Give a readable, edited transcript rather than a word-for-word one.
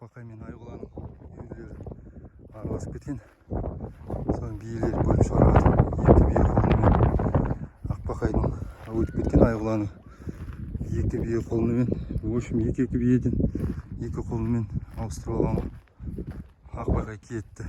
Ақбақай мен Айғұланың үйлері араласып кеткен. Соның биелері бөліп шығарады. Екі бие қолымен Ақбақайдың өтіп кеткен, Айғұланың екі бие қолымен. В общем, екі биеден екі қолымен ауыстырып аламын. Ақбақай кетті.